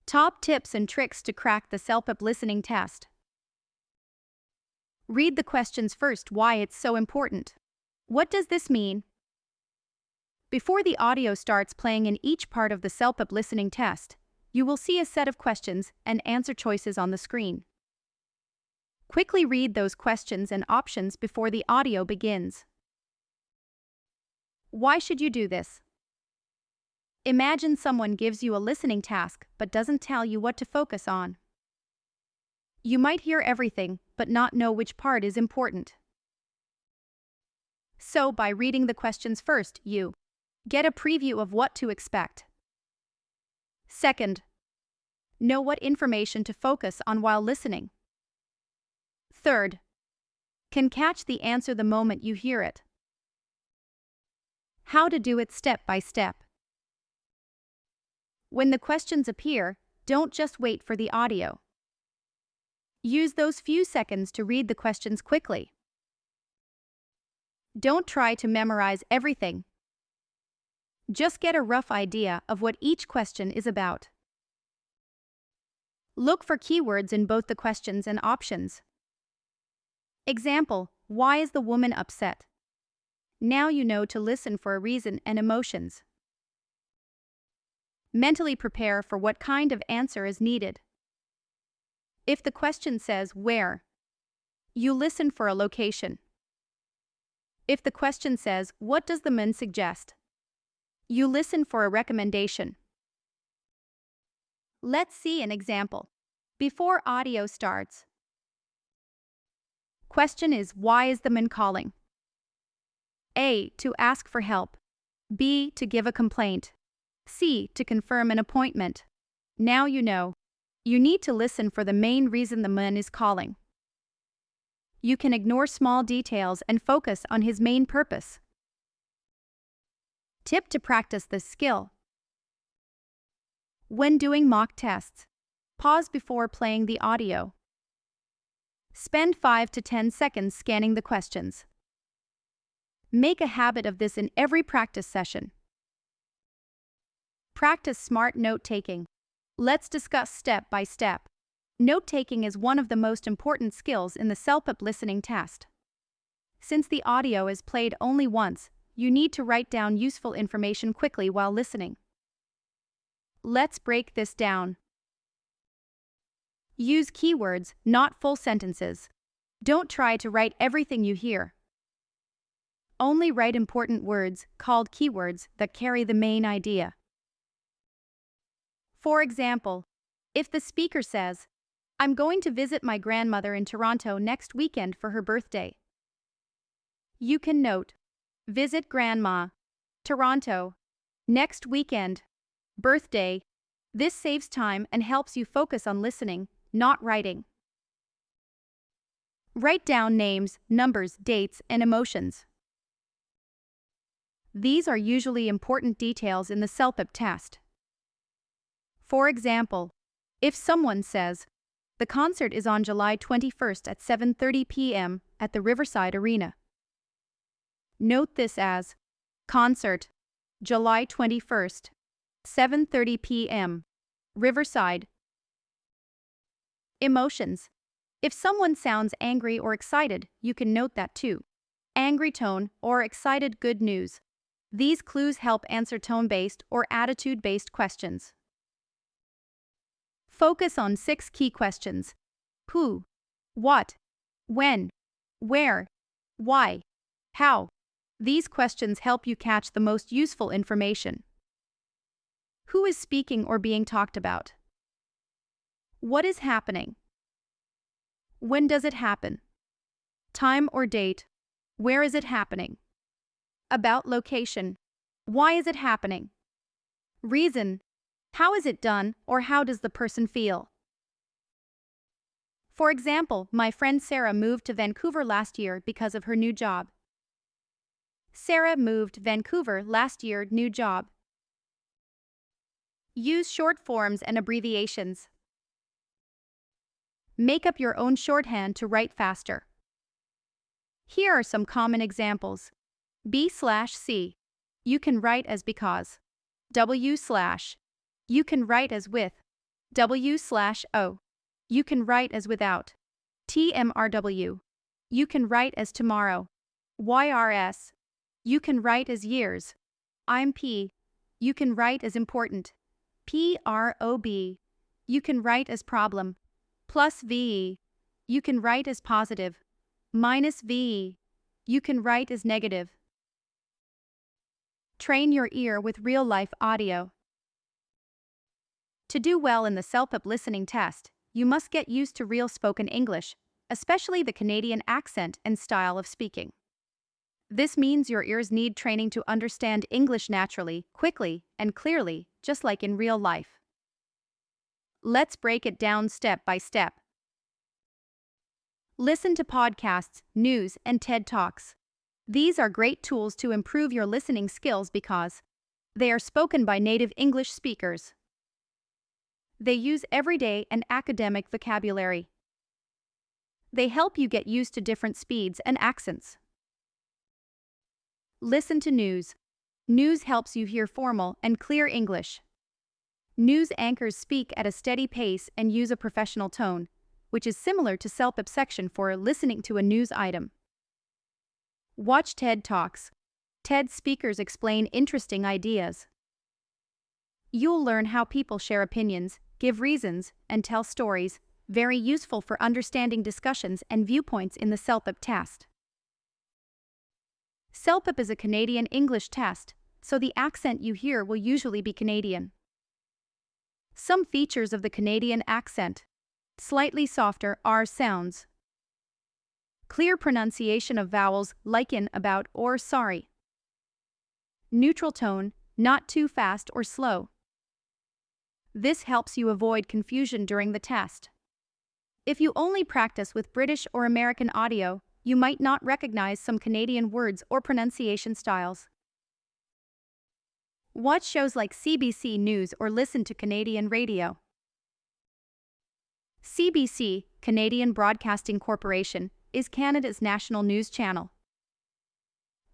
Top tips and tricks to crack the CELPIP listening test. Read the questions first. Why it's so important. What does this mean? Before the audio starts playing in each part of the CELPIP listening test, you will see a set of questions and answer choices on the screen. Quickly read those questions and options before the audio begins. Why should you do this? Imagine someone gives you a listening task but doesn't tell you what to focus on. You might hear everything but not know which part is important. So, by reading the questions first, you get a preview of what to expect. Second, know what information to focus on while listening. Third, can catch the answer the moment you hear it. How to do it step by step. When the questions appear, don't just wait for the audio. Use those few seconds to read the questions quickly. Don't try to memorize everything. Just get a rough idea of what each question is about. Look for keywords in both the questions and options. Example: why is the woman upset? Now you know to listen for a reason and emotions. Mentally prepare for what kind of answer is needed. If the question says where, you listen for a location. If the question says what does the man suggest, you listen for a recommendation. Let's see an example. Before audio starts. Question is: why is the man calling? A. To ask for help. B. To give a complaint. C. To confirm an appointment. Now you know. You need to listen for the main reason the man is calling. You can ignore small details and focus on his main purpose. Tip to practice this skill. When doing mock tests, pause before playing the audio. Spend 5 to 10 seconds scanning the questions. Make a habit of this in every practice session. Practice smart note-taking. Let's discuss step by step. Note-taking is one of the most important skills in the CELPIP listening test. Since the audio is played only once, you need to write down useful information quickly while listening. Let's break this down. Use keywords, not full sentences. Don't try to write everything you hear. Only write important words, called keywords, that carry the main idea. For example, if the speaker says, "I'm going to visit my grandmother in Toronto next weekend for her birthday," you can note, visit grandma, Toronto, next weekend, birthday. This saves time and helps you focus on listening, not writing. Write down names, numbers, dates, and emotions. These are usually important details in the CELPIP test. For example, if someone says, "The concert is on July 21st at 7:30 p.m. at the Riverside Arena." Note this as concert, July 21st, 7:30 p.m., Riverside. Emotions. If someone sounds angry or excited, you can note that too. Angry tone or excited good news. These clues help answer tone-based or attitude-based questions. Focus on 6 key questions: who, what, when, where, why, how. These questions help you catch the most useful information. Who is speaking or being talked about? What is happening? When does it happen? Time or date? Where is it happening? About location. Why is it happening? Reason. How is it done, or how does the person feel? For example, my friend Sarah moved to Vancouver last year because of her new job. Sarah moved Vancouver last year, new job. Use short forms and abbreviations. Make up your own shorthand to write faster. Here are some common examples. B/C. You can write as because. W/. You can write as with. W/O. You can write as without. TMRW. You can write as tomorrow. YRS. You can write as years. IMP. You can write as important. PROB. You can write as problem. Plus VE. You can write as positive. Minus VE. You can write as negative. Train your ear with real-life audio. To do well in the CELPIP listening test, you must get used to real spoken English, especially the Canadian accent and style of speaking. This means your ears need training to understand English naturally, quickly, and clearly, just like in real life. Let's break it down step by step. Listen to podcasts, news, and TED Talks. These are great tools to improve your listening skills because they are spoken by native English speakers. They use everyday and academic vocabulary. They help you get used to different speeds and accents. Listen to news. News helps you hear formal and clear English. News anchors speak at a steady pace and use a professional tone, which is similar to CELPIP section for listening to a news item. Watch TED Talks. TED speakers explain interesting ideas. You'll learn how people share opinions, give reasons, and tell stories, very useful for understanding discussions and viewpoints in the CELPIP test. CELPIP is a Canadian English test, so the accent you hear will usually be Canadian. Some features of the Canadian accent: slightly softer R sounds. Clear pronunciation of vowels like in, about, or sorry. Neutral tone, not too fast or slow. This helps you avoid confusion during the test. If you only practice with British or American audio, you might not recognize some Canadian words or pronunciation styles. Watch shows like CBC News or listen to Canadian radio. CBC, Canadian Broadcasting Corporation, is Canada's national news channel.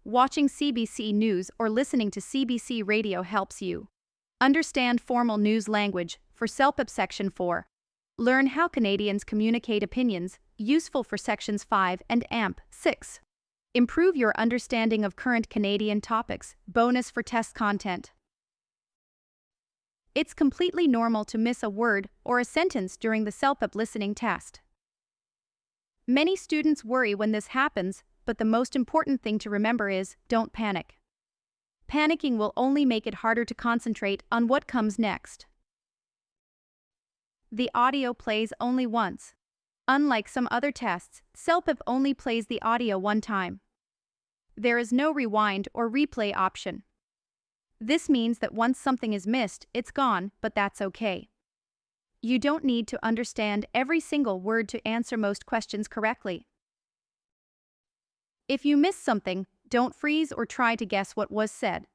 Watching CBC News or listening to CBC Radio helps you understand formal news language for CELPIP Section 4. Learn how Canadians communicate opinions, useful for Sections 5 and AMP 6. Improve your understanding of current Canadian topics, bonus for test content. It's completely normal to miss a word or a sentence during the CELPIP listening test. Many students worry when this happens, but the most important thing to remember is, don't panic. Panicking will only make it harder to concentrate on what comes next. The audio plays only once. Unlike some other tests, CELPIP only plays the audio one time. There is no rewind or replay option. This means that once something is missed, it's gone, but that's okay. You don't need to understand every single word to answer most questions correctly. If you miss something, don't freeze or try to guess what was said.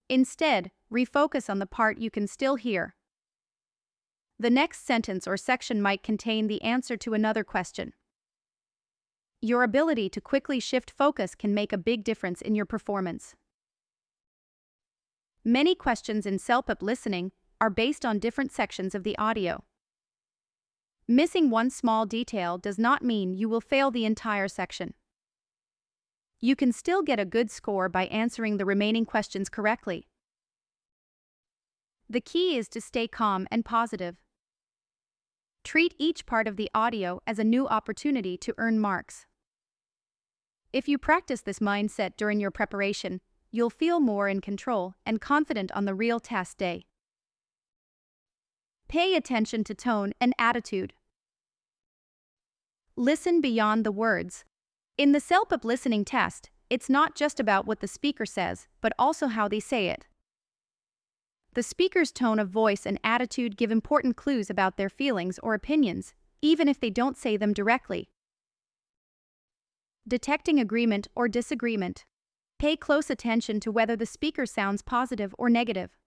Instead, refocus on the part you can still hear. The next sentence or section might contain the answer to another question. Your ability to quickly shift focus can make a big difference in your performance. Many questions in CELPIP listening are based on different sections of the audio. Missing one small detail does not mean you will fail the entire section. You can still get a good score by answering the remaining questions correctly. The key is to stay calm and positive. Treat each part of the audio as a new opportunity to earn marks. If you practice this mindset during your preparation, you'll feel more in control and confident on the real test day. Pay attention to tone and attitude. Listen beyond the words. In the CELPIP listening test, it's not just about what the speaker says, but also how they say it. The speaker's tone of voice and attitude give important clues about their feelings or opinions, even if they don't say them directly. Detecting agreement or disagreement. Pay close attention to whether the speaker sounds positive or negative.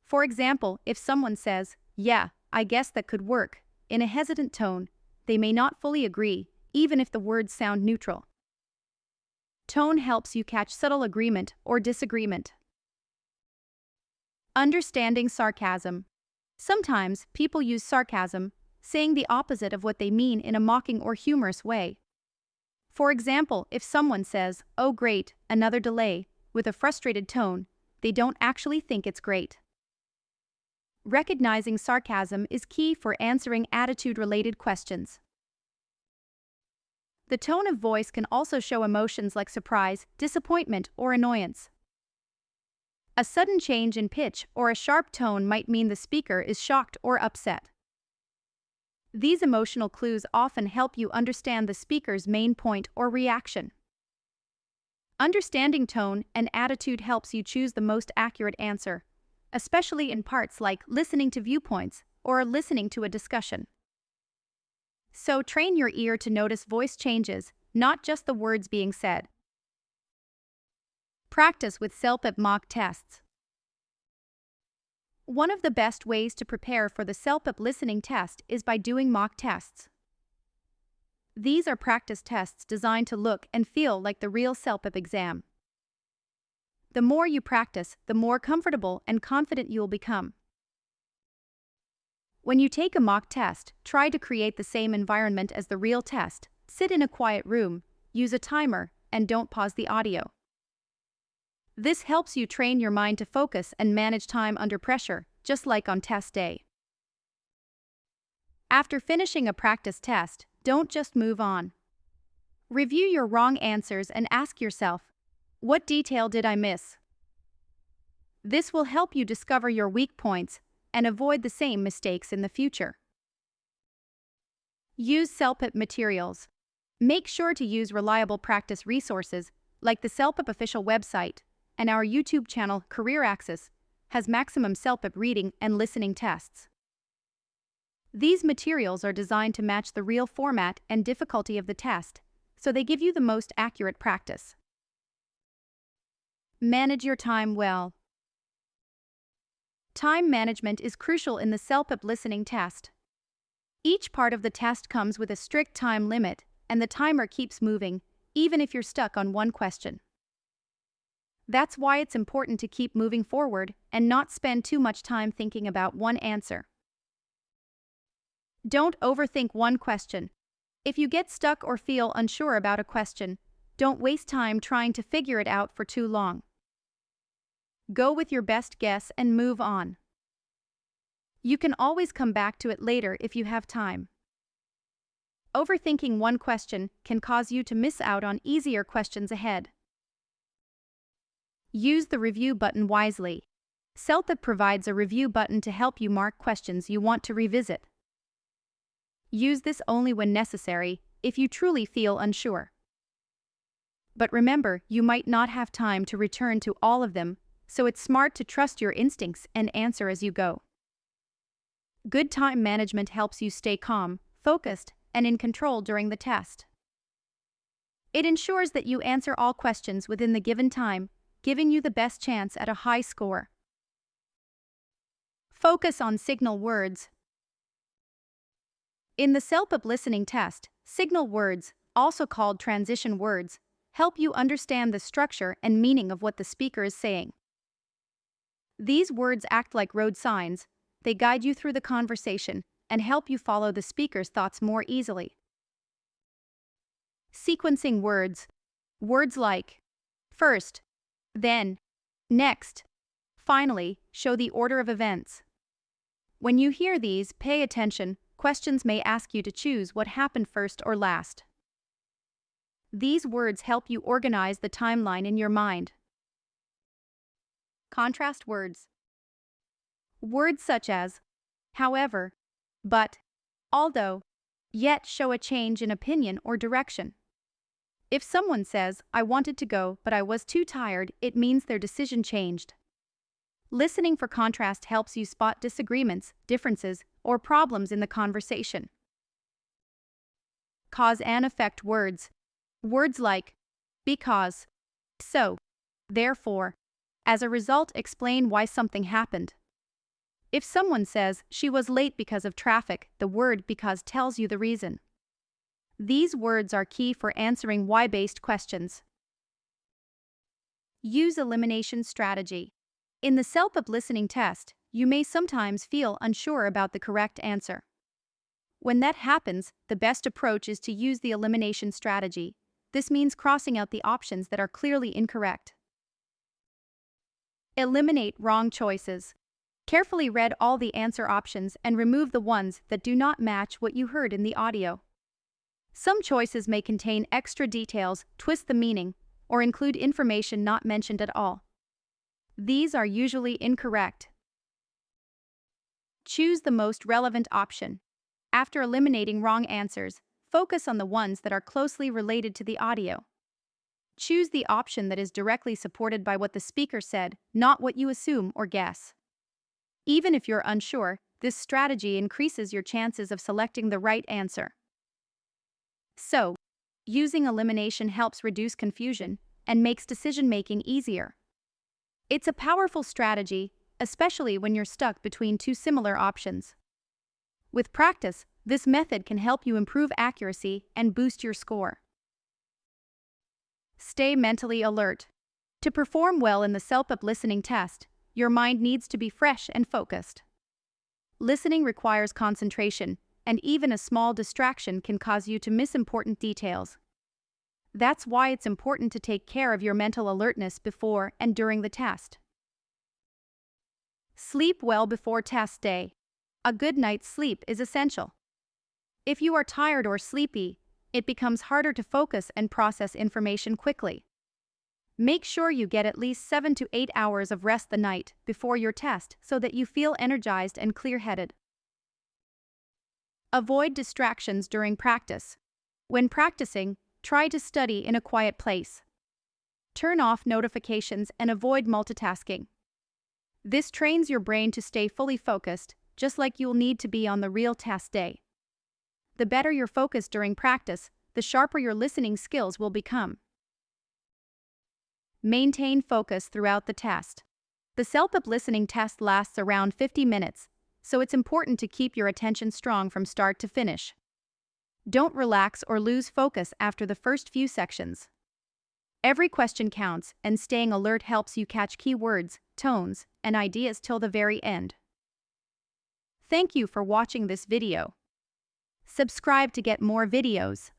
For example, if someone says, "Yeah, I guess that could work," in a hesitant tone, they may not fully agree, even if the words sound neutral. Tone helps you catch subtle agreement or disagreement. Understanding sarcasm. Sometimes people use sarcasm, saying the opposite of what they mean in a mocking or humorous way. For example, if someone says, "Oh great, another delay," with a frustrated tone, they don't actually think it's great. Recognizing sarcasm is key for answering attitude-related questions. The tone of voice can also show emotions like surprise, disappointment, or annoyance. A sudden change in pitch or a sharp tone might mean the speaker is shocked or upset. These emotional clues often help you understand the speaker's main point or reaction. Understanding tone and attitude helps you choose the most accurate answer, especially in parts like listening to viewpoints or listening to a discussion. So train your ear to notice voice changes, not just the words being said. Practice with CELPIP mock tests. One of the best ways to prepare for the CELPIP listening test is by doing mock tests. These are practice tests designed to look and feel like the real CELPIP exam. The more you practice, the more comfortable and confident you'll become. When you take a mock test, try to create the same environment as the real test. Sit in a quiet room, use a timer, and don't pause the audio. This helps you train your mind to focus and manage time under pressure, just like on test day. After finishing a practice test, don't just move on. Review your wrong answers and ask yourself, what detail did I miss? This will help you discover your weak points and avoid the same mistakes in the future. Use CELPIP materials. Make sure to use reliable practice resources like the CELPIP official website, and our YouTube channel, Career Access, has maximum CELPIP reading and listening tests. These materials are designed to match the real format and difficulty of the test, so they give you the most accurate practice. Manage your time well. Time management is crucial in the CELPIP listening test. Each part of the test comes with a strict time limit, and the timer keeps moving, even if you're stuck on one question. That's why it's important to keep moving forward and not spend too much time thinking about one answer. Don't overthink one question. If you get stuck or feel unsure about a question, don't waste time trying to figure it out for too long. Go with your best guess and move on. You can always come back to it later if you have time. Overthinking one question can cause you to miss out on easier questions ahead. Use the review button wisely. CELPIP provides a review button to help you mark questions you want to revisit. Use this only when necessary, if you truly feel unsure. But remember, you might not have time to return to all of them, so it's smart to trust your instincts and answer as you go. Good time management helps you stay calm, focused, and in control during the test. It ensures that you answer all questions within the given time, giving you the best chance at a high score. Focus on signal words. In the CELPIP listening test, signal words, also called transition words, help you understand the structure and meaning of what the speaker is saying. These words act like road signs. They guide you through the conversation and help you follow the speaker's thoughts more easily. Sequencing words. Words like first, then, next, finally show the order of events. When you hear these, pay attention. Questions may ask you to choose what happened first or last. These words help you organize the timeline in your mind. Contrast words. Words such as however, but, although, yet show a change in opinion or direction. If someone says, "I wanted to go, but I was too tired," it means their decision changed. Listening for contrast helps you spot disagreements, differences, or problems in the conversation. Cause and effect words. Words like because, so, therefore, as a result explain why something happened. If someone says, "She was late because of traffic," the word because tells you the reason. These words are key for answering why-based questions. Use elimination strategy. In the CELPIP listening test, You may sometimes feel unsure about the correct answer. When that happens, the best approach is to use the elimination strategy. This means crossing out the options that are clearly incorrect. Eliminate wrong choices. Carefully read all the answer options and remove the ones that do not match what you heard in the audio. Some choices may contain extra details, twist the meaning, or include information not mentioned at all. These are usually incorrect. Choose the most relevant option. After eliminating wrong answers, focus on the ones that are closely related to the audio. Choose the option that is directly supported by what the speaker said, not what you assume or guess. Even if you're unsure, this strategy increases your chances of selecting the right answer. So, using elimination helps reduce confusion and makes decision-making easier. It's a powerful strategy, especially when you're stuck between two similar options. With practice, this method can help you improve accuracy and boost your score. Stay mentally alert. To perform well in the CELPIP listening test, your mind needs to be fresh and focused. Listening requires concentration, and even a small distraction can cause you to miss important details. That's why it's important to take care of your mental alertness before and during the test. Sleep well before test day. A good night's sleep is essential. If you are tired or sleepy, it becomes harder to focus and process information quickly. Make sure you get at least 7 to 8 hours of rest the night before your test so that you feel energized and clear-headed. Avoid distractions during practice. When practicing, try to study in a quiet place. Turn off notifications and avoid multitasking. This trains your brain to stay fully focused, just like you'll need to be on the real test day. The better your focus during practice, the sharper your listening skills will become. Maintain focus throughout the test. The CELPIP listening test lasts around 50 minutes, so it's important to keep your attention strong from start to finish. Don't relax or lose focus after the first few sections. Every question counts, and staying alert helps you catch key words, tones, and ideas till the very end. Thank you for watching this video. Subscribe to get more videos.